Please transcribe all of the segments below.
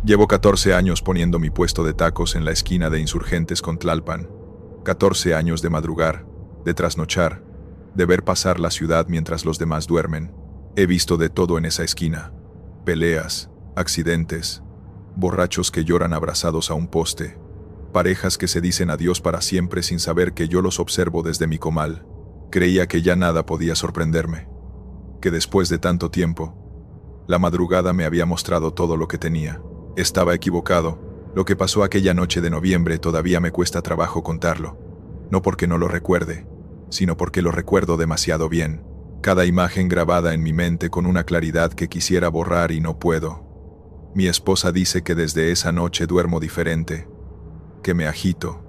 Llevo 14 años poniendo mi puesto de tacos en la esquina de Insurgentes con Tlalpan. 14 años de madrugar, de trasnochar, de ver pasar la ciudad mientras los demás duermen. He visto de todo en esa esquina. Peleas, accidentes, borrachos que lloran abrazados a un poste, parejas que se dicen adiós para siempre sin saber que yo los observo desde mi comal. Creía que ya nada podía sorprenderme, que después de tanto tiempo, la madrugada me había mostrado todo lo que tenía. Estaba equivocado. Lo que pasó aquella noche de noviembre todavía me cuesta trabajo contarlo. No porque no lo recuerde, sino porque lo recuerdo demasiado bien. Cada imagen grabada en mi mente con una claridad que quisiera borrar y no puedo. Mi esposa dice que desde esa noche duermo diferente, que me agito,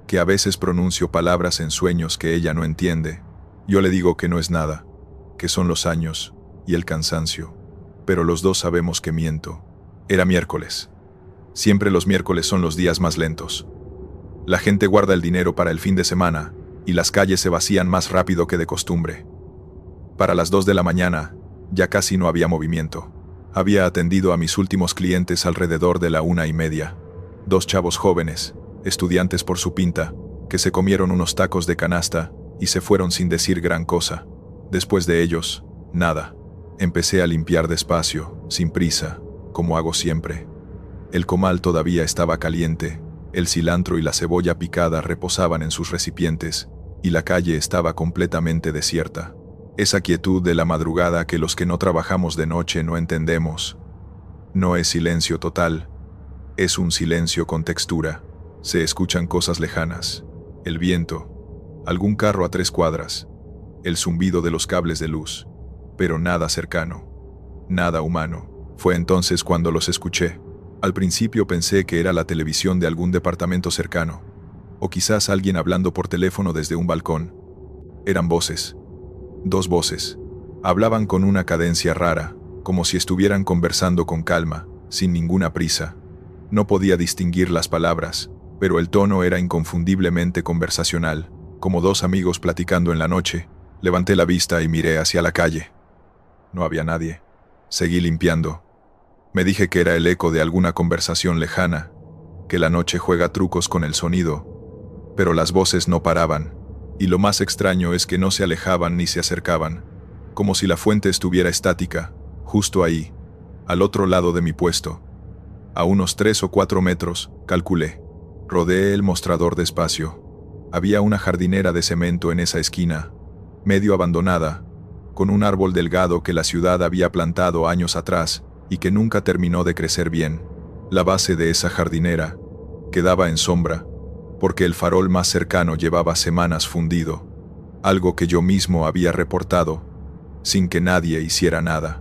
que a veces pronuncio palabras en sueños que ella no entiende. Yo le digo que no es nada, que son los años y el cansancio, pero los dos sabemos que miento. Era miércoles. Siempre los miércoles son los días más lentos. La gente guarda el dinero para el fin de semana y las calles se vacían más rápido que de costumbre. Para las 2 de la mañana, ya casi no había movimiento. Había atendido a mis últimos clientes alrededor de la 1:30. 2 chavos jóvenes, estudiantes por su pinta, que se comieron unos tacos de canasta y se fueron sin decir gran cosa. Después de ellos, nada. Empecé a limpiar despacio, sin prisa, como hago siempre. El comal todavía estaba caliente, el cilantro y la cebolla picada reposaban en sus recipientes, y la calle estaba completamente desierta. Esa quietud de la madrugada que los que no trabajamos de noche no entendemos. No es silencio total, es un silencio con textura. Se escuchan cosas lejanas, el viento, algún carro a 3 cuadras, el zumbido de los cables de luz, pero nada cercano, nada humano. Fue entonces cuando los escuché. Al principio pensé que era la televisión de algún departamento cercano, o quizás alguien hablando por teléfono desde un balcón. Eran voces. 2 voces. Hablaban con una cadencia rara, como si estuvieran conversando con calma, sin ninguna prisa. No podía distinguir las palabras, pero el tono era inconfundiblemente conversacional, como 2 amigos platicando en la noche. Levanté la vista y miré hacia la calle. No había nadie. Seguí limpiando. Me dije que era el eco de alguna conversación lejana, que la noche juega trucos con el sonido, pero las voces no paraban, y lo más extraño es que no se alejaban ni se acercaban, como si la fuente estuviera estática, justo ahí, al otro lado de mi puesto. A unos 3 o 4 metros, calculé. Rodeé el mostrador despacio. Había una jardinera de cemento en esa esquina, medio abandonada, con un árbol delgado que la ciudad había plantado años atrás y que nunca terminó de crecer bien. La base de esa jardinera quedaba en sombra, porque el farol más cercano llevaba semanas fundido, algo que yo mismo había reportado, sin que nadie hiciera nada.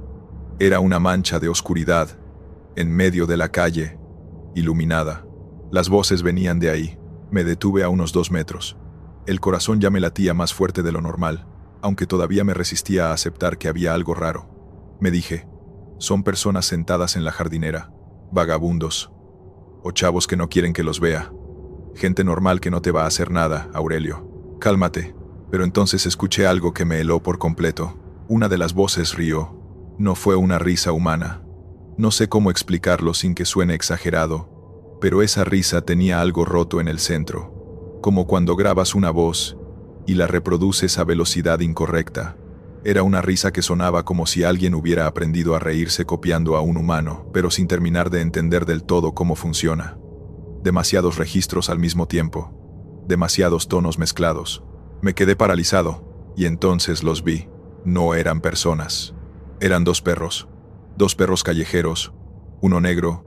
Era una mancha de oscuridad, en medio de la calle, iluminada. Las voces venían de ahí. Me detuve a unos 2 metros. El corazón ya me latía más fuerte de lo normal, aunque todavía me resistía a aceptar que había algo raro. Me dije, son personas sentadas en la jardinera, vagabundos, o chavos que no quieren que los vea. Gente normal que no te va a hacer nada, Aurelio. Cálmate. Pero entonces escuché algo que me heló por completo. Una de las voces rió. No fue una risa humana. No sé cómo explicarlo sin que suene exagerado, pero esa risa tenía algo roto en el centro, como cuando grabas una voz y la reproduces a velocidad incorrecta. Era una risa que sonaba como si alguien hubiera aprendido a reírse copiando a un humano, pero sin terminar de entender del todo cómo funciona. Demasiados registros al mismo tiempo, demasiados tonos mezclados. Me quedé paralizado, y entonces los vi. No eran personas. Eran 2 perros. 2 perros callejeros, uno negro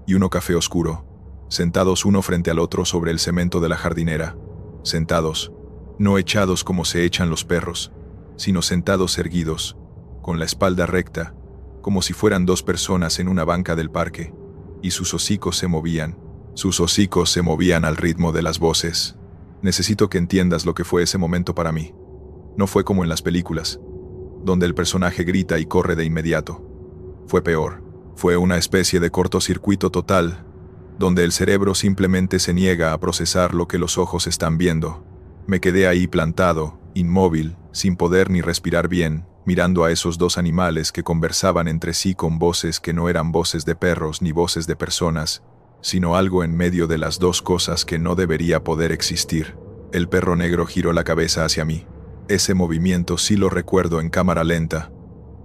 y uno café oscuro, sentados uno frente al otro sobre el cemento de la jardinera. Sentados, no echados como se echan los perros, sino sentados erguidos, con la espalda recta, como si fueran 2 personas en una banca del parque, y sus hocicos se movían. Sus hocicos se movían al ritmo de las voces. Necesito que entiendas lo que fue ese momento para mí. No fue como en las películas, donde el personaje grita y corre de inmediato. Fue peor. Fue una especie de cortocircuito total, donde el cerebro simplemente se niega a procesar lo que los ojos están viendo. Me quedé ahí plantado, inmóvil, sin poder ni respirar bien, mirando a esos dos animales que conversaban entre sí con voces que no eran voces de perros ni voces de personas, sino algo en medio de las dos cosas que no debería poder existir. El perro negro giró la cabeza hacia mí. Ese movimiento sí lo recuerdo en cámara lenta,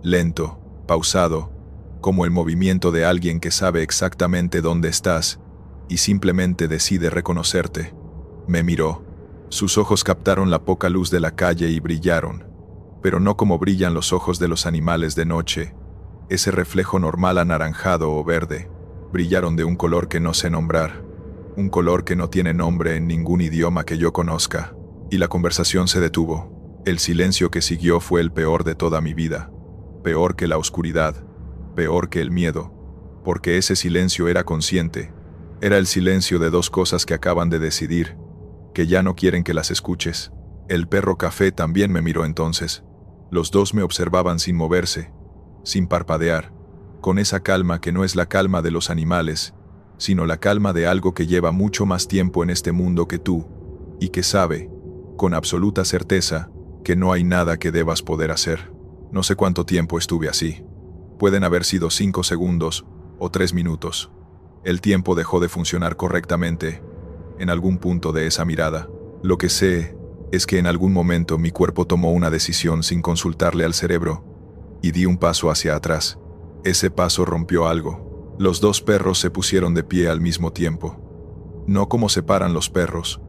lento, pausado, como el movimiento de alguien que sabe exactamente dónde estás y simplemente decide reconocerte. Me miró. Sus ojos captaron la poca luz de la calle y brillaron, pero no como brillan los ojos de los animales de noche, ese reflejo normal anaranjado o verde. Brillaron de un color que no sé nombrar, un color que no tiene nombre en ningún idioma que yo conozca, y la conversación se detuvo. El silencio que siguió fue el peor de toda mi vida, peor que la oscuridad, peor que el miedo, porque ese silencio era consciente, era el silencio de dos cosas que acaban de decidir, que ya no quieren que las escuches. El perro café también me miró entonces. Los dos me observaban sin moverse, sin parpadear, con esa calma que no es la calma de los animales, sino la calma de algo que lleva mucho más tiempo en este mundo que tú, y que sabe, con absoluta certeza, que no hay nada que debas poder hacer. No sé cuánto tiempo estuve así. Pueden haber sido 5 segundos o 3 minutos. El tiempo dejó de funcionar correctamente en algún punto de esa mirada. Lo que sé es que en algún momento mi cuerpo tomó una decisión sin consultarle al cerebro, y di un paso hacia atrás. Ese paso rompió algo. Los dos perros se pusieron de pie al mismo tiempo. No como se paran los perros.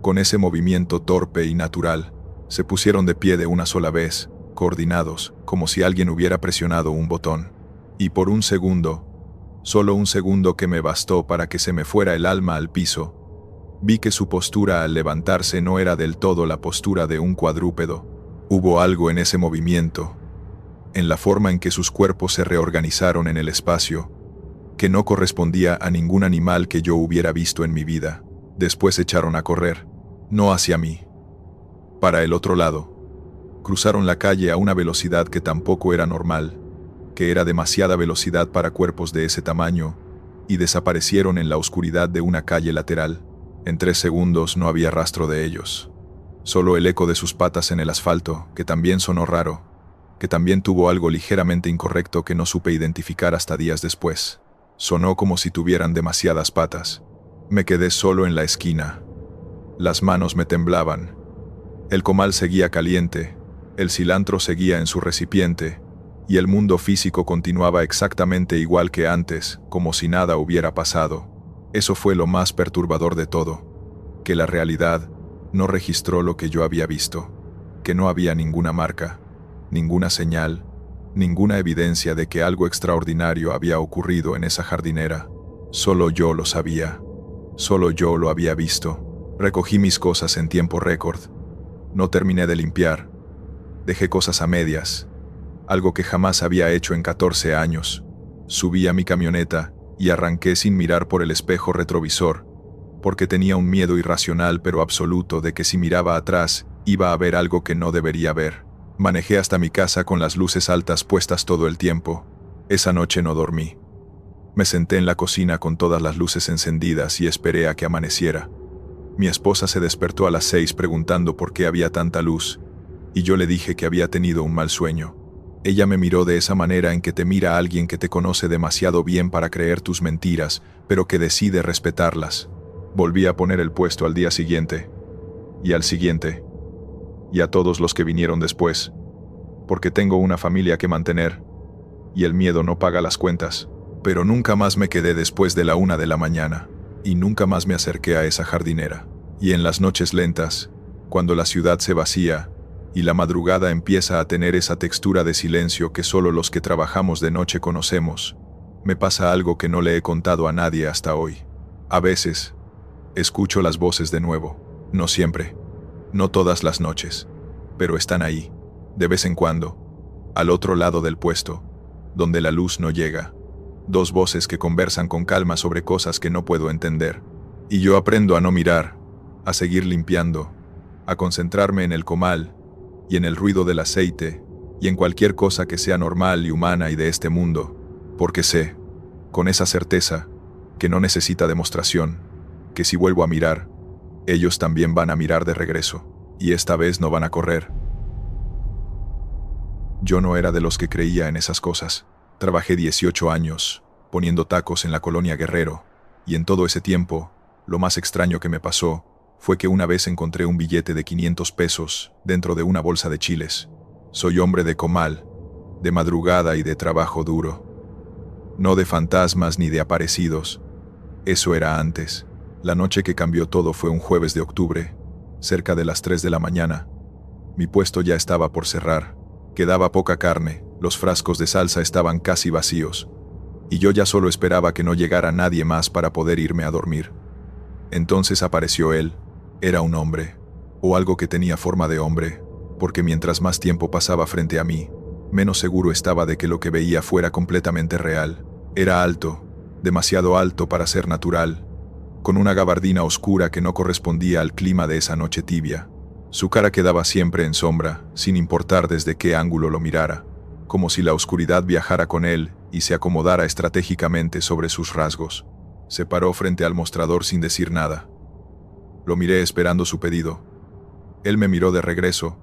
Con ese movimiento torpe y natural, se pusieron de pie de una sola vez, coordinados, como si alguien hubiera presionado un botón. Y por un segundo, solo un segundo que me bastó para que se me fuera el alma al piso, vi que su postura al levantarse no era del todo la postura de un cuadrúpedo. Hubo algo en ese movimiento, en la forma en que sus cuerpos se reorganizaron en el espacio, que no correspondía a ningún animal que yo hubiera visto en mi vida. Después echaron a correr, no hacia mí, para el otro lado. Cruzaron la calle a una velocidad que tampoco era normal, que era demasiada velocidad para cuerpos de ese tamaño, y desaparecieron en la oscuridad de una calle lateral. En 3 segundos no había rastro de ellos. Solo el eco de sus patas en el asfalto, que también sonó raro, que también tuvo algo ligeramente incorrecto que no supe identificar hasta días después. Sonó como si tuvieran demasiadas patas. Me quedé solo en la esquina. Las manos me temblaban. El comal seguía caliente, el cilantro seguía en su recipiente, y el mundo físico continuaba exactamente igual que antes, como si nada hubiera pasado. Eso fue lo más perturbador de todo, que la realidad no registró lo que yo había visto, que no había ninguna marca, ninguna señal, ninguna evidencia de que algo extraordinario había ocurrido en esa jardinera. Solo yo lo sabía, solo yo lo había visto. Recogí mis cosas en tiempo récord. No terminé de limpiar. Dejé cosas a medias, algo que jamás había hecho en 14 años. Subí a mi camioneta y arranqué sin mirar por el espejo retrovisor, porque tenía un miedo irracional pero absoluto de que si miraba atrás iba a ver algo que no debería ver. Manejé hasta mi casa con las luces altas puestas todo el tiempo. Esa noche no dormí. Me senté en la cocina con todas las luces encendidas y esperé a que amaneciera. Mi esposa se despertó a las 6 preguntando por qué había tanta luz, y yo le dije que había tenido un mal sueño. Ella me miró de esa manera en que te mira alguien que te conoce demasiado bien para creer tus mentiras, pero que decide respetarlas. Volví a poner el puesto al día siguiente, y al siguiente, y a todos los que vinieron después, porque tengo una familia que mantener, y el miedo no paga las cuentas. Pero nunca más me quedé después de la 1 de la mañana, y nunca más me acerqué a esa jardinera. Y en las noches lentas, cuando la ciudad se vacía, y la madrugada empieza a tener esa textura de silencio que solo los que trabajamos de noche conocemos, me pasa algo que no le he contado a nadie hasta hoy. A veces, escucho las voces de nuevo, no siempre, no todas las noches, pero están ahí, de vez en cuando, al otro lado del puesto, donde la luz no llega. 2 voces que conversan con calma sobre cosas que no puedo entender. Y yo aprendo a no mirar, a seguir limpiando, a concentrarme en el comal, y en el ruido del aceite, y en cualquier cosa que sea normal y humana y de este mundo, porque sé, con esa certeza, que no necesita demostración, que si vuelvo a mirar, ellos también van a mirar de regreso, y esta vez no van a correr. Yo no era de los que creía en esas cosas. Trabajé 18 años, poniendo tacos en la colonia Guerrero, y en todo ese tiempo, lo más extraño que me pasó fue que una vez encontré un billete de 500 pesos dentro de una bolsa de chiles. Soy hombre de comal, de madrugada y de trabajo duro. No de fantasmas ni de aparecidos. Eso era antes. La noche que cambió todo fue un jueves de octubre, cerca de las 3 de la mañana. Mi puesto ya estaba por cerrar. Quedaba poca carne, los frascos de salsa estaban casi vacíos, y yo ya solo esperaba que no llegara nadie más para poder irme a dormir. Entonces apareció él. Era un hombre, o algo que tenía forma de hombre, porque mientras más tiempo pasaba frente a mí, menos seguro estaba de que lo que veía fuera completamente real. Era alto, demasiado alto para ser natural, con una gabardina oscura que no correspondía al clima de esa noche tibia. Su cara quedaba siempre en sombra, sin importar desde qué ángulo lo mirara, como si la oscuridad viajara con él y se acomodara estratégicamente sobre sus rasgos. Se paró frente al mostrador sin decir nada. Lo miré esperando su pedido. Él me miró de regreso,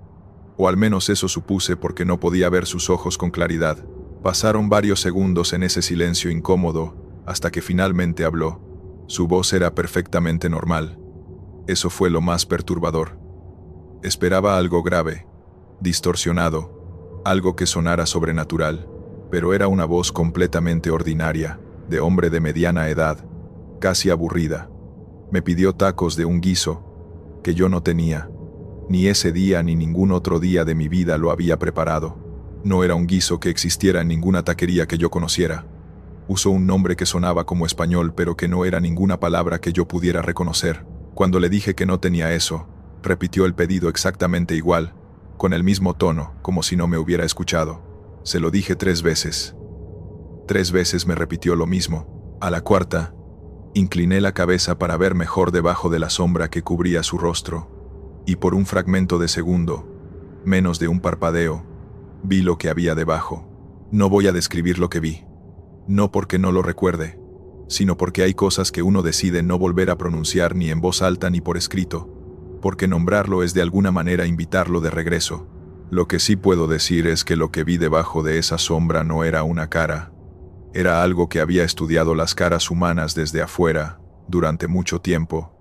o al menos eso supuse porque no podía ver sus ojos con claridad. Pasaron varios segundos en ese silencio incómodo, hasta que finalmente habló. Su voz era perfectamente normal. Eso fue lo más perturbador. Esperaba algo grave, distorsionado, algo que sonara sobrenatural, pero era una voz completamente ordinaria, de hombre de mediana edad, casi aburrida. Me pidió tacos de un guiso que yo no tenía. Ni ese día ni ningún otro día de mi vida lo había preparado. No era un guiso que existiera en ninguna taquería que yo conociera. Usó un nombre que sonaba como español, pero que no era ninguna palabra que yo pudiera reconocer. Cuando le dije que no tenía eso, repitió el pedido exactamente igual, con el mismo tono, como si no me hubiera escuchado. Se lo dije 3 veces. 3 veces me repitió lo mismo. A la cuarta, incliné la cabeza para ver mejor debajo de la sombra que cubría su rostro, y por un fragmento de segundo, menos de un parpadeo, vi lo que había debajo. No voy a describir lo que vi. No porque no lo recuerde, sino porque hay cosas que uno decide no volver a pronunciar ni en voz alta ni por escrito, porque nombrarlo es de alguna manera invitarlo de regreso. Lo que sí puedo decir es que lo que vi debajo de esa sombra no era una cara. Era algo que había estudiado las caras humanas desde afuera, durante mucho tiempo,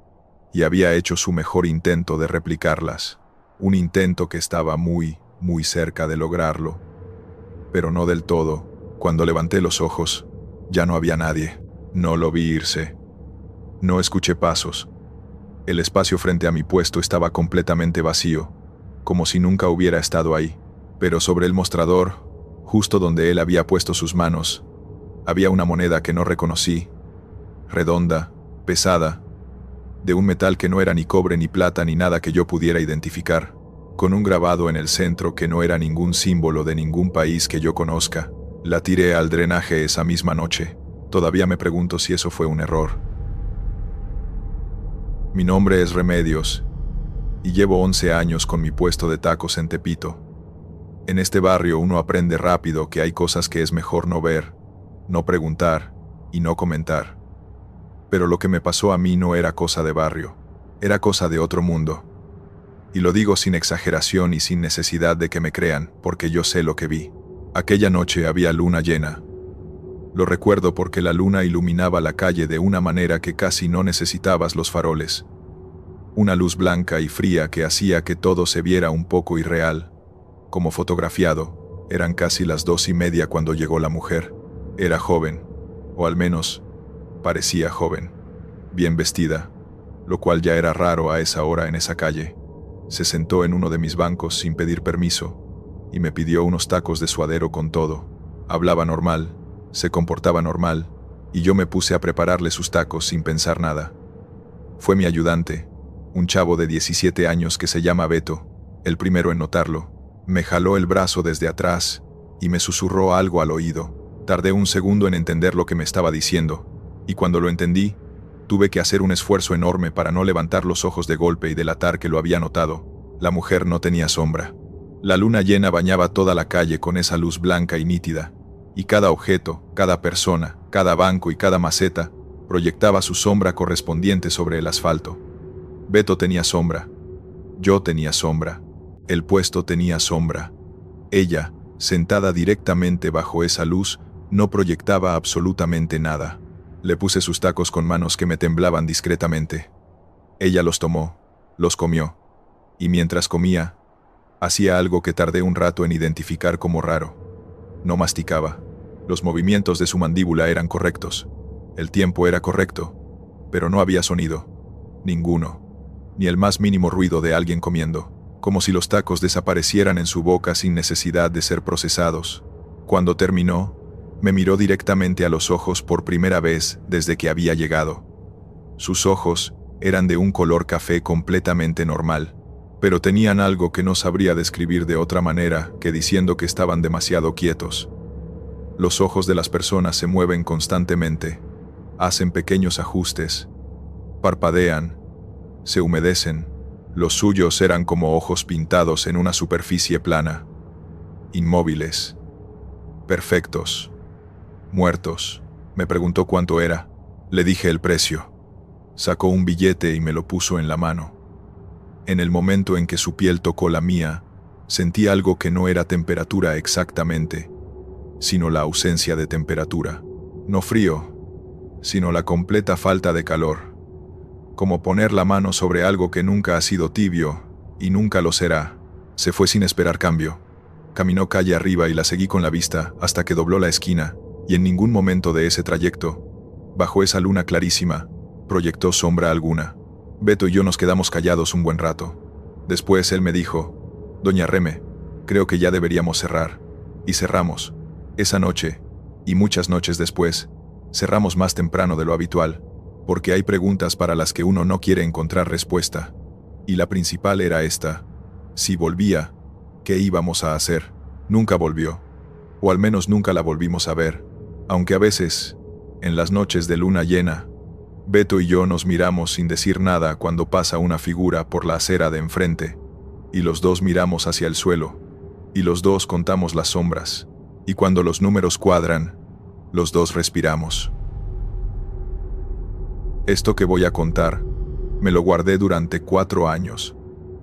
y había hecho su mejor intento de replicarlas. Un intento que estaba muy, muy cerca de lograrlo. Pero no del todo. Cuando levanté los ojos, ya no había nadie. No lo vi irse. No escuché pasos. El espacio frente a mi puesto estaba completamente vacío, como si nunca hubiera estado ahí. Pero sobre el mostrador, justo donde él había puesto sus manos, había una moneda que no reconocí, redonda, pesada, de un metal que no era ni cobre ni plata ni nada que yo pudiera identificar, con un grabado en el centro que no era ningún símbolo de ningún país que yo conozca. La tiré al drenaje esa misma noche. Todavía me pregunto si eso fue un error. Mi nombre es Remedios, y llevo 11 años con mi puesto de tacos en Tepito. En este barrio uno aprende rápido que hay cosas que es mejor no ver, no preguntar y no comentar. Pero lo que me pasó a mí no era cosa de barrio, era cosa de otro mundo. Y lo digo sin exageración y sin necesidad de que me crean, porque yo sé lo que vi. Aquella noche había luna llena. Lo recuerdo porque la luna iluminaba la calle de una manera que casi no necesitabas los faroles. Una luz blanca y fría que hacía que todo se viera un poco irreal, como fotografiado. Eran casi las 2:30 cuando llegó la mujer. Era joven, o al menos parecía joven, bien vestida, lo cual ya era raro a esa hora en esa calle. Se sentó en uno de mis bancos sin pedir permiso y me pidió unos tacos de suadero con todo. Hablaba normal, se comportaba normal, y yo me puse a prepararle sus tacos sin pensar nada. Fue mi ayudante, un chavo de 17 años que se llama Beto, el primero en notarlo. Me jaló el brazo desde atrás y me susurró algo al oído. Tardé un segundo en entender lo que me estaba diciendo, y cuando lo entendí, tuve que hacer un esfuerzo enorme para no levantar los ojos de golpe y delatar que lo había notado. La mujer no tenía sombra. La luna llena bañaba toda la calle con esa luz blanca y nítida, y cada objeto, cada persona, cada banco y cada maceta proyectaba su sombra correspondiente sobre el asfalto. Beto tenía sombra, yo tenía sombra, el puesto tenía sombra, ella sentada directamente bajo esa luz, no proyectaba absolutamente nada. Le puse sus tacos con manos que me temblaban discretamente. Ella los tomó, los comió, y mientras comía, hacía algo que tardé un rato en identificar como raro. No masticaba. Los movimientos de su mandíbula eran correctos. El tiempo era correcto, pero no había sonido. Ninguno. Ni el más mínimo ruido de alguien comiendo, como si los tacos desaparecieran en su boca sin necesidad de ser procesados. Cuando terminó, me miró directamente a los ojos por primera vez desde que había llegado. Sus ojos eran de un color café completamente normal, pero tenían algo que no sabría describir de otra manera que diciendo que estaban demasiado quietos. Los ojos de las personas se mueven constantemente, hacen pequeños ajustes, parpadean, se humedecen. Los suyos eran como ojos pintados en una superficie plana, inmóviles, perfectos, muertos. Me preguntó cuánto era. Le dije el precio. Sacó un billete y me lo puso en la mano. En el momento en que su piel tocó la mía, sentí algo que no era temperatura exactamente, sino la ausencia de temperatura. No frío, sino la completa falta de calor. Como poner la mano sobre algo que nunca ha sido tibio, y nunca lo será. Se fue sin esperar cambio. Caminó calle arriba y la seguí con la vista hasta que dobló la esquina, y en ningún momento de ese trayecto, bajo esa luna clarísima, proyectó sombra alguna. Beto y yo nos quedamos callados un buen rato. Después él me dijo: «Doña Reme, creo que ya deberíamos cerrar». Y cerramos. Esa noche, y muchas noches después, cerramos más temprano de lo habitual, porque hay preguntas para las que uno no quiere encontrar respuesta. Y la principal era esta: si volvía, ¿qué íbamos a hacer? Nunca volvió. O al menos nunca la volvimos a ver. Aunque a veces, en las noches de luna llena, Beto y yo nos miramos sin decir nada cuando pasa una figura por la acera de enfrente, y los dos miramos hacia el suelo, y los dos contamos las sombras, y cuando los números cuadran, los dos respiramos. Esto que voy a contar, me lo guardé durante 4 años.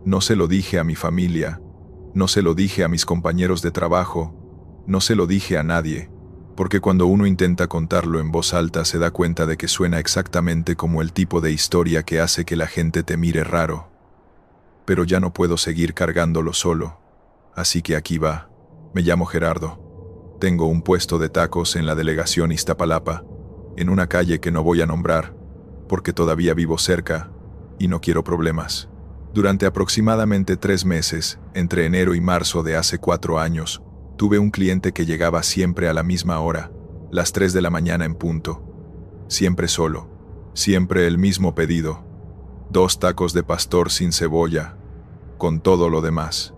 No se lo dije a mi familia, no se lo dije a mis compañeros de trabajo, no se lo dije a nadie, porque cuando uno intenta contarlo en voz alta se da cuenta de que suena exactamente como el tipo de historia que hace que la gente te mire raro. Pero ya no puedo seguir cargándolo solo, así que aquí va. Me llamo Gerardo. Tengo un puesto de tacos en la delegación Iztapalapa, en una calle que no voy a nombrar, porque todavía vivo cerca y no quiero problemas. Durante aproximadamente 3 meses, entre enero y marzo de hace 4 años, tuve un cliente que llegaba siempre a la misma hora, las 3 de la mañana en punto. Siempre solo, siempre el mismo pedido: 2 tacos de pastor sin cebolla, con todo lo demás.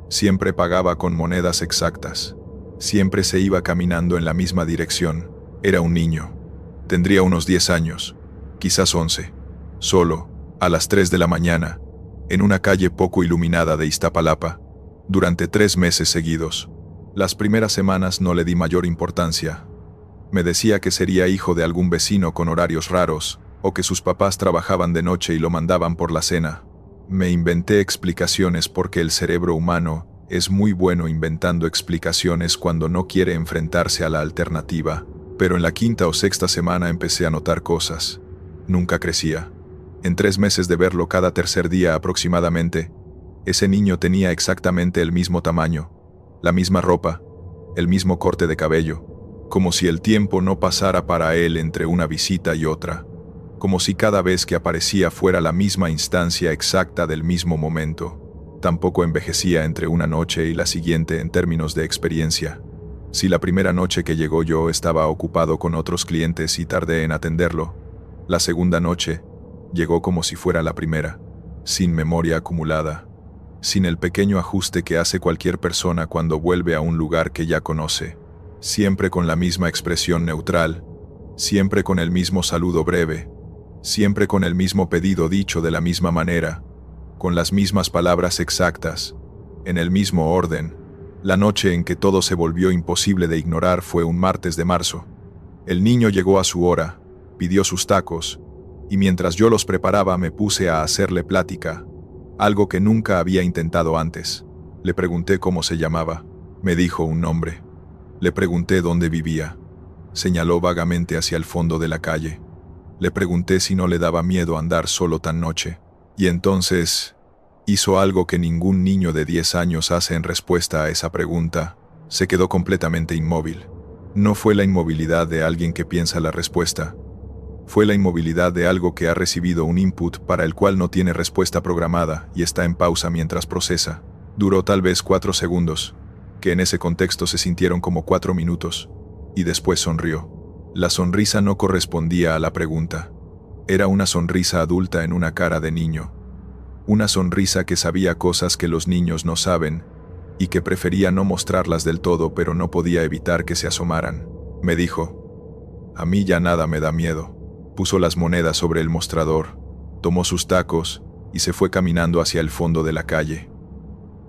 Siempre pagaba con monedas exactas. Siempre se iba caminando en la misma dirección. Era un niño. Tendría unos 10 años, quizás 11. Solo, a las 3 de la mañana, en una calle poco iluminada de Iztapalapa, durante 3 meses seguidos. Las primeras semanas no le di mayor importancia. Me decía que sería hijo de algún vecino con horarios raros, o que sus papás trabajaban de noche y lo mandaban por la cena. Me inventé explicaciones porque el cerebro humano es muy bueno inventando explicaciones cuando no quiere enfrentarse a la alternativa. Pero en la 5ª o 6ª semana empecé a notar cosas. Nunca crecía. En 3 meses de verlo cada tercer día aproximadamente, ese niño tenía exactamente el mismo tamaño, la misma ropa, el mismo corte de cabello, como si el tiempo no pasara para él entre una visita y otra, como si cada vez que aparecía fuera la misma instancia exacta del mismo momento. Tampoco envejecía entre una noche y la siguiente en términos de experiencia. Si la primera noche que llegó yo estaba ocupado con otros clientes y tardé en atenderlo, la segunda noche llegó como si fuera la primera, sin memoria acumulada, sin el pequeño ajuste que hace cualquier persona cuando vuelve a un lugar que ya conoce, siempre con la misma expresión neutral, siempre con el mismo saludo breve, siempre con el mismo pedido dicho de la misma manera, con las mismas palabras exactas, en el mismo orden. La noche en que todo se volvió imposible de ignorar fue un martes de marzo. El niño llegó a su hora, pidió sus tacos, y mientras yo los preparaba me puse a hacerle plática, algo que nunca había intentado antes. Le pregunté cómo se llamaba. Me dijo un nombre. Le pregunté dónde vivía. Señaló vagamente hacia el fondo de la calle. Le pregunté si no le daba miedo andar solo tan noche. Y entonces hizo algo que ningún niño de 10 años hace en respuesta a esa pregunta. Se quedó completamente inmóvil. No fue la inmovilidad de alguien que piensa la respuesta. Fue la inmovilidad de algo que ha recibido un input para el cual no tiene respuesta programada y está en pausa mientras procesa. Duró tal vez 4 segundos, que en ese contexto se sintieron como 4 minutos, y después sonrió. La sonrisa no correspondía a la pregunta. Era una sonrisa adulta en una cara de niño. Una sonrisa que sabía cosas que los niños no saben, y que prefería no mostrarlas del todo, pero no podía evitar que se asomaran. Me dijo: a mí ya nada me da miedo. Puso las monedas sobre el mostrador, tomó sus tacos y se fue caminando hacia el fondo de la calle.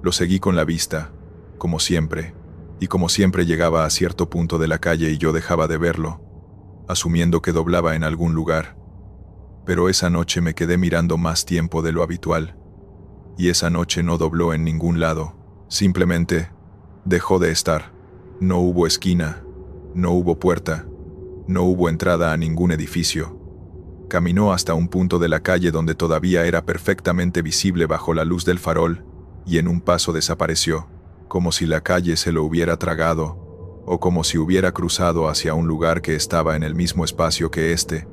Lo seguí con la vista, como siempre, y como siempre llegaba a cierto punto de la calle y yo dejaba de verlo, asumiendo que doblaba en algún lugar. Pero esa noche me quedé mirando más tiempo de lo habitual, y esa noche no dobló en ningún lado. Simplemente dejó de estar. No hubo esquina, no hubo puerta, no hubo entrada a ningún edificio. Caminó hasta un punto de la calle donde todavía era perfectamente visible bajo la luz del farol, y en un paso desapareció, como si la calle se lo hubiera tragado, o como si hubiera cruzado hacia un lugar que estaba en el mismo espacio que este,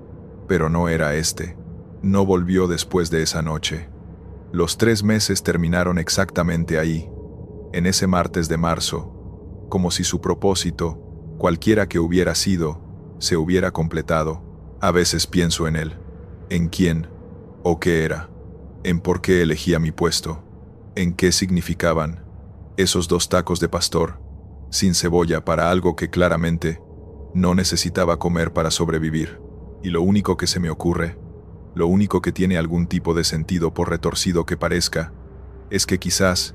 pero no era este. No volvió después de esa noche. Los 3 meses terminaron exactamente ahí, en ese martes de marzo, como si su propósito, cualquiera que hubiera sido, se hubiera completado. A veces pienso en él, en quién o qué era, en por qué elegía mi puesto, en qué significaban esos 2 tacos de pastor, sin cebolla, para algo que claramente no necesitaba comer para sobrevivir. Y lo único que se me ocurre, lo único que tiene algún tipo de sentido, por retorcido que parezca, es que quizás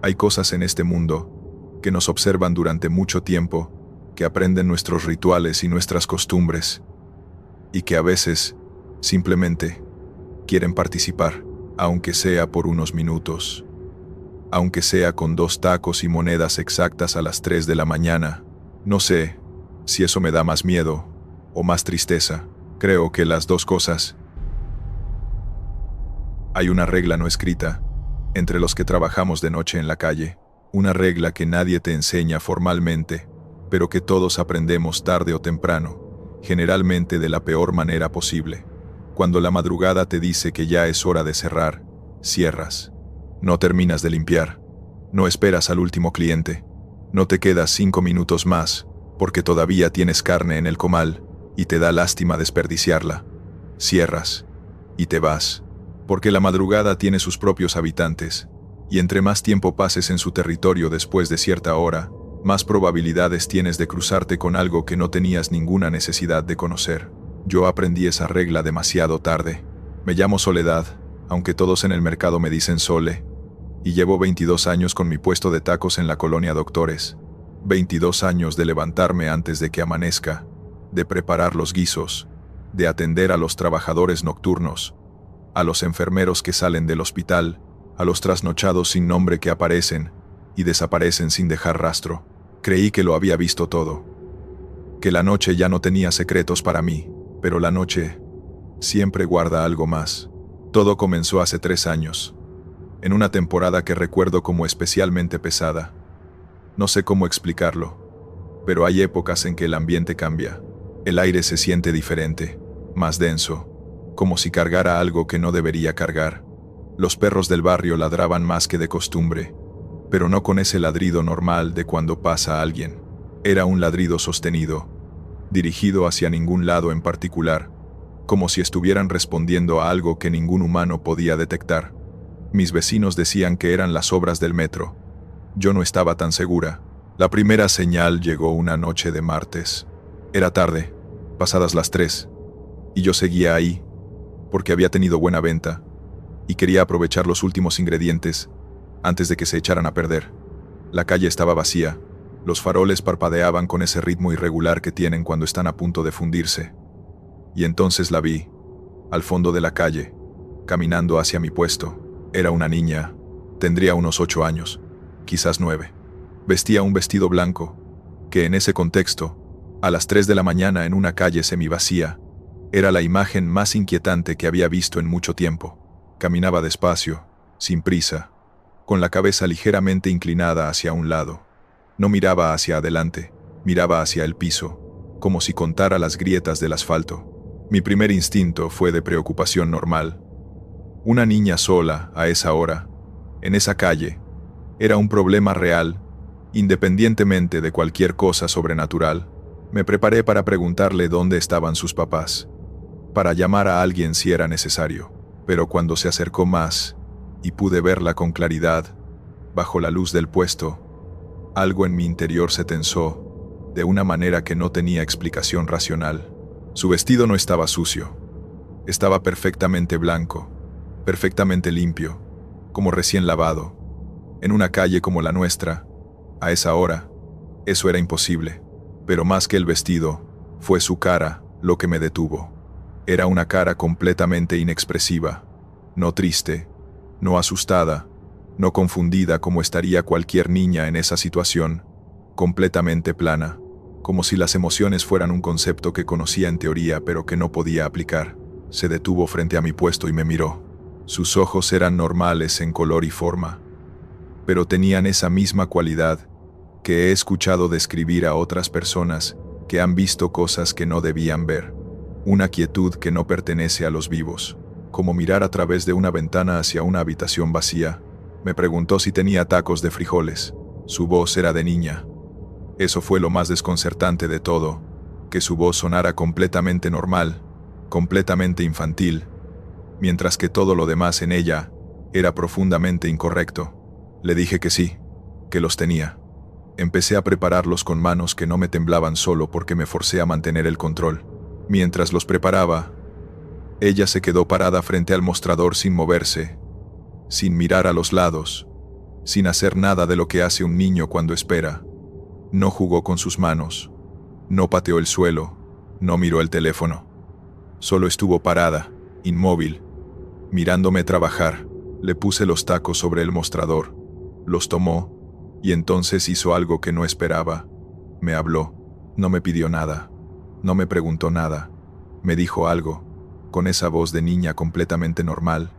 hay cosas en este mundo que nos observan durante mucho tiempo, que aprenden nuestros rituales y nuestras costumbres, y que a veces simplemente quieren participar, aunque sea por unos minutos, aunque sea con 2 tacos y monedas exactas a las 3 de la mañana. No sé si eso me da más miedo o más tristeza. Creo que las 2 cosas. Hay una regla no escrita entre los que trabajamos de noche en la calle, una regla que nadie te enseña formalmente, pero que todos aprendemos tarde o temprano, generalmente de la peor manera posible. Cuando la madrugada te dice que ya es hora de cerrar, cierras. No terminas de limpiar, no esperas al último cliente, no te quedas 5 minutos más, porque todavía tienes carne en el comal y te da lástima desperdiciarla. Cierras y te vas, porque la madrugada tiene sus propios habitantes, y entre más tiempo pases en su territorio después de cierta hora, más probabilidades tienes de cruzarte con algo que no tenías ninguna necesidad de conocer. Yo aprendí esa regla demasiado tarde. Me llamo Soledad, aunque todos en el mercado me dicen Sole, y llevo 22 años con mi puesto de tacos en la colonia Doctores. 22 años de levantarme antes de que amanezca, de preparar los guisos, de atender a los trabajadores nocturnos, a los enfermeros que salen del hospital, a los trasnochados sin nombre que aparecen y desaparecen sin dejar rastro. Creí que lo había visto todo, que la noche ya no tenía secretos para mí, pero la noche siempre guarda algo más. Todo comenzó hace 3 años, en una temporada que recuerdo como especialmente pesada. No sé cómo explicarlo, pero hay épocas en que el ambiente cambia. El aire se siente diferente, más denso, como si cargara algo que no debería cargar. Los perros del barrio ladraban más que de costumbre, pero no con ese ladrido normal de cuando pasa alguien. Era un ladrido sostenido, dirigido hacia ningún lado en particular, como si estuvieran respondiendo a algo que ningún humano podía detectar. Mis vecinos decían que eran las obras del metro. Yo no estaba tan segura. La primera señal llegó una noche de martes. Era tarde, pasadas las 3, y yo seguía ahí, porque había tenido buena venta, y quería aprovechar los últimos ingredientes antes de que se echaran a perder. La calle estaba vacía, los faroles parpadeaban con ese ritmo irregular que tienen cuando están a punto de fundirse. Y entonces la vi, al fondo de la calle, caminando hacia mi puesto. Era una niña, tendría unos 8 años, quizás 9. Vestía un vestido blanco, que en ese contexto, a las 3 de la mañana en una calle semivacía, era la imagen más inquietante que había visto en mucho tiempo. Caminaba despacio, sin prisa, con la cabeza ligeramente inclinada hacia un lado. No miraba hacia adelante, miraba hacia el piso, como si contara las grietas del asfalto. Mi primer instinto fue de preocupación normal. Una niña sola, a esa hora, en esa calle, era un problema real, independientemente de cualquier cosa sobrenatural. Me preparé para preguntarle dónde estaban sus papás, para llamar a alguien si era necesario, pero cuando se acercó más, y pude verla con claridad, bajo la luz del puesto, algo en mi interior se tensó, de una manera que no tenía explicación racional. Su vestido no estaba sucio, estaba perfectamente blanco, perfectamente limpio, como recién lavado. En una calle como la nuestra, a esa hora, eso era imposible. Pero más que el vestido, fue su cara lo que me detuvo. Era una cara completamente inexpresiva, no triste, no asustada, no confundida como estaría cualquier niña en esa situación, completamente plana, como si las emociones fueran un concepto que conocía en teoría pero que no podía aplicar. Se detuvo frente a mi puesto y me miró. Sus ojos eran normales en color y forma, pero tenían esa misma cualidad que he escuchado describir a otras personas que han visto cosas que no debían ver. Una quietud que no pertenece a los vivos, como mirar a través de una ventana hacia una habitación vacía. Me preguntó si tenía tacos de frijoles. Su voz era de niña. Eso fue lo más desconcertante de todo, que su voz sonara completamente normal, completamente infantil, mientras que todo lo demás en ella era profundamente incorrecto. Le dije que sí, que los tenía. Empecé a prepararlos con manos que no me temblaban solo porque me forcé a mantener el control. Mientras los preparaba, ella se quedó parada frente al mostrador sin moverse, sin mirar a los lados, sin hacer nada de lo que hace un niño cuando espera. No jugó con sus manos, no pateó el suelo, no miró el teléfono. Solo estuvo parada, inmóvil, mirándome trabajar. Le puse los tacos sobre el mostrador, los tomó, y entonces hizo algo que no esperaba. Me habló, no me pidió nada, no me preguntó nada. Me dijo algo, con esa voz de niña completamente normal,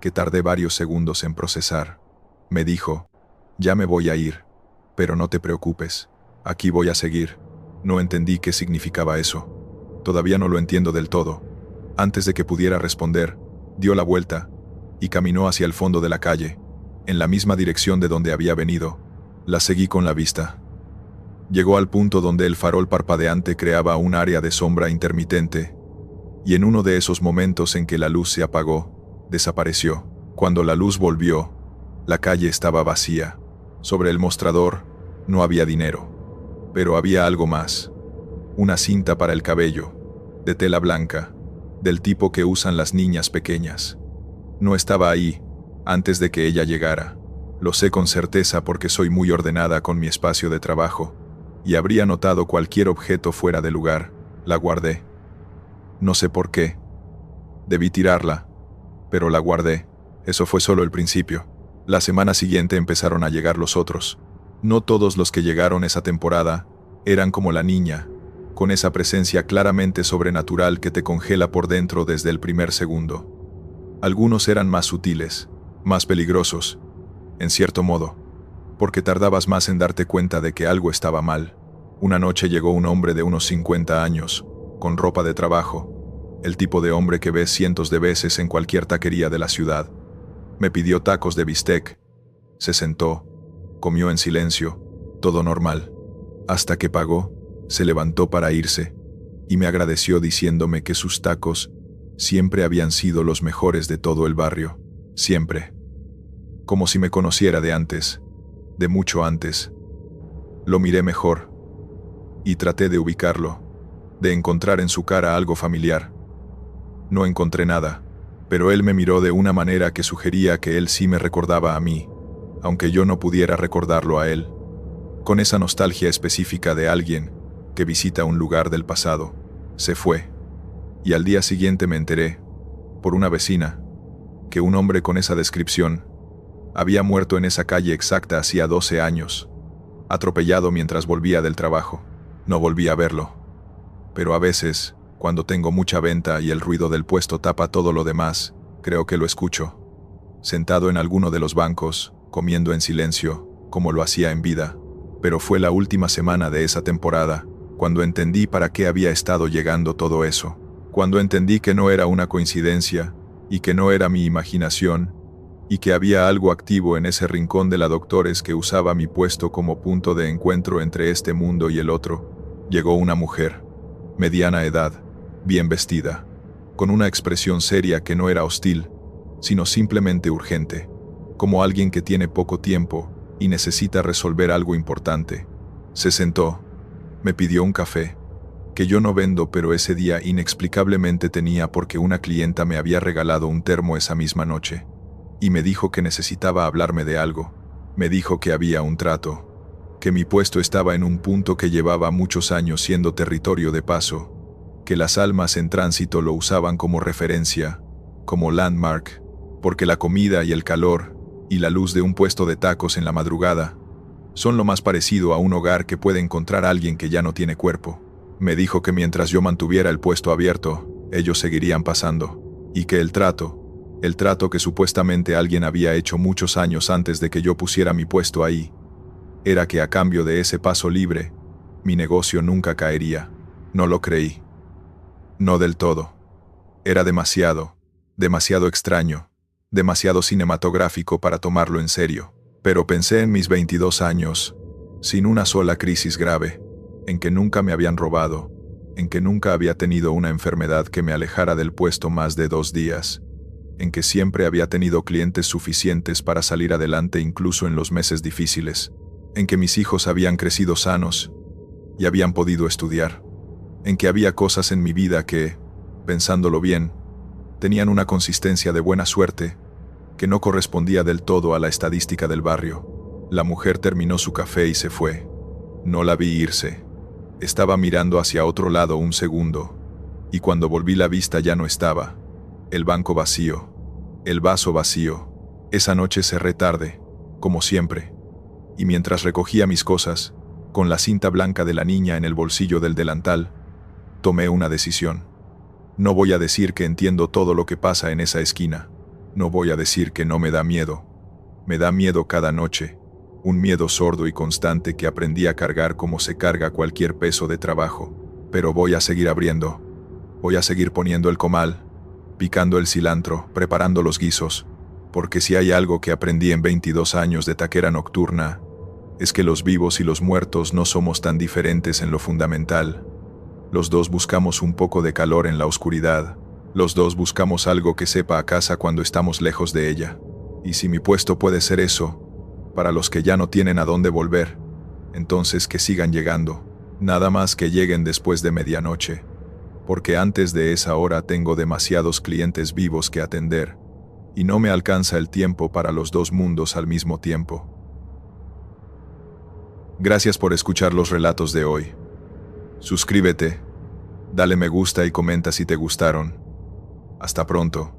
que tardé varios segundos en procesar. Me dijo, ya me voy a ir, pero no te preocupes, aquí voy a seguir. No entendí qué significaba eso. Todavía no lo entiendo del todo. Antes de que pudiera responder, dio la vuelta, y caminó hacia el fondo de la calle, en la misma dirección de donde había venido. La seguí con la vista. Llegó al punto donde el farol parpadeante creaba un área de sombra intermitente, y en uno de esos momentos en que la luz se apagó, desapareció. Cuando la luz volvió, la calle estaba vacía. Sobre el mostrador no había dinero, pero había algo más. Una cinta para el cabello, de tela blanca, del tipo que usan las niñas pequeñas. No estaba ahí antes de que ella llegara. Lo sé con certeza porque soy muy ordenada con mi espacio de trabajo, y habría notado cualquier objeto fuera de lugar. La guardé. No sé por qué. Debí tirarla, pero la guardé. Eso fue solo el principio. La semana siguiente empezaron a llegar los otros. No todos los que llegaron esa temporada eran como la niña, con esa presencia claramente sobrenatural que te congela por dentro desde el primer segundo. Algunos eran más sutiles, más peligrosos, en cierto modo, porque tardabas más en darte cuenta de que algo estaba mal. Una noche llegó un hombre de unos 50 años, con ropa de trabajo, el tipo de hombre que ves cientos de veces en cualquier taquería de la ciudad. Me pidió tacos de bistec, se sentó, comió en silencio, todo normal. Hasta que pagó, se levantó para irse, y me agradeció diciéndome que sus tacos siempre habían sido los mejores de todo el barrio, siempre. Como si me conociera de antes, de mucho antes. Lo miré mejor, y traté de ubicarlo, de encontrar en su cara algo familiar. No encontré nada, pero él me miró de una manera que sugería que él sí me recordaba a mí, aunque yo no pudiera recordarlo a él, con esa nostalgia específica de alguien que visita un lugar del pasado. Se fue, y al día siguiente me enteré, por una vecina, que un hombre con esa descripción había muerto en esa calle exacta hacía 12 años. atropellado mientras volvía del trabajo. No volví a verlo. Pero a veces, cuando tengo mucha venta y el ruido del puesto tapa todo lo demás, creo que lo escucho. Sentado en alguno de los bancos, comiendo en silencio, como lo hacía en vida. Pero fue la última semana de esa temporada, cuando entendí para qué había estado llegando todo eso. Cuando entendí que no era una coincidencia, y que no era mi imaginación, y que había algo activo en ese rincón de la Doctores que usaba mi puesto como punto de encuentro entre este mundo y el otro. Llegó una mujer, mediana edad, bien vestida, con una expresión seria que no era hostil, sino simplemente urgente, como alguien que tiene poco tiempo y necesita resolver algo importante. Se sentó, me pidió un café, que yo no vendo, pero ese día inexplicablemente tenía porque una clienta me había regalado un termo esa misma noche, y me dijo que necesitaba hablarme de algo. Me dijo que había un trato, que mi puesto estaba en un punto que llevaba muchos años siendo territorio de paso, que las almas en tránsito lo usaban como referencia, como landmark, porque la comida y el calor, y la luz de un puesto de tacos en la madrugada, son lo más parecido a un hogar que puede encontrar alguien que ya no tiene cuerpo. Me dijo que mientras yo mantuviera el puesto abierto, ellos seguirían pasando, y que el trato que supuestamente alguien había hecho muchos años antes de que yo pusiera mi puesto ahí, era que a cambio de ese paso libre, mi negocio nunca caería. No lo creí. No del todo. Era demasiado extraño, demasiado cinematográfico para tomarlo en serio. Pero pensé en mis 22 años, sin una sola crisis grave, en que nunca me habían robado, en que nunca había tenido una enfermedad que me alejara del puesto más de 2 días, en que siempre había tenido clientes suficientes para salir adelante incluso en los meses difíciles, en que mis hijos habían crecido sanos y habían podido estudiar, en que había cosas en mi vida que, pensándolo bien, tenían una consistencia de buena suerte que no correspondía del todo a la estadística del barrio. La mujer terminó su café y se fue. No la vi irse. Estaba mirando hacia otro lado un segundo, y cuando volví la vista ya no estaba. El banco vacío, el vaso vacío. Esa noche cerré tarde, como siempre, y mientras recogía mis cosas, con la cinta blanca de la niña en el bolsillo del delantal, tomé una decisión. No voy a decir que entiendo todo lo que pasa en esa esquina. No voy a decir que no me da miedo. Me da miedo cada noche, un miedo sordo y constante que aprendí a cargar como se carga cualquier peso de trabajo. Pero voy a seguir abriendo. Voy a seguir poniendo el comal, picando el cilantro, preparando los guisos, porque si hay algo que aprendí en 22 años de taquera nocturna, es que los vivos y los muertos no somos tan diferentes en lo fundamental. Los dos buscamos un poco de calor en la oscuridad. Los dos buscamos algo que sepa a casa cuando estamos lejos de ella. Y si mi puesto puede ser eso, para los que ya no tienen a dónde volver, entonces que sigan llegando. Nada más que lleguen después de medianoche. Porque antes de esa hora tengo demasiados clientes vivos que atender, y no me alcanza el tiempo para los dos mundos al mismo tiempo. Gracias por escuchar los relatos de hoy. Suscríbete, dale me gusta y comenta si te gustaron. Hasta pronto.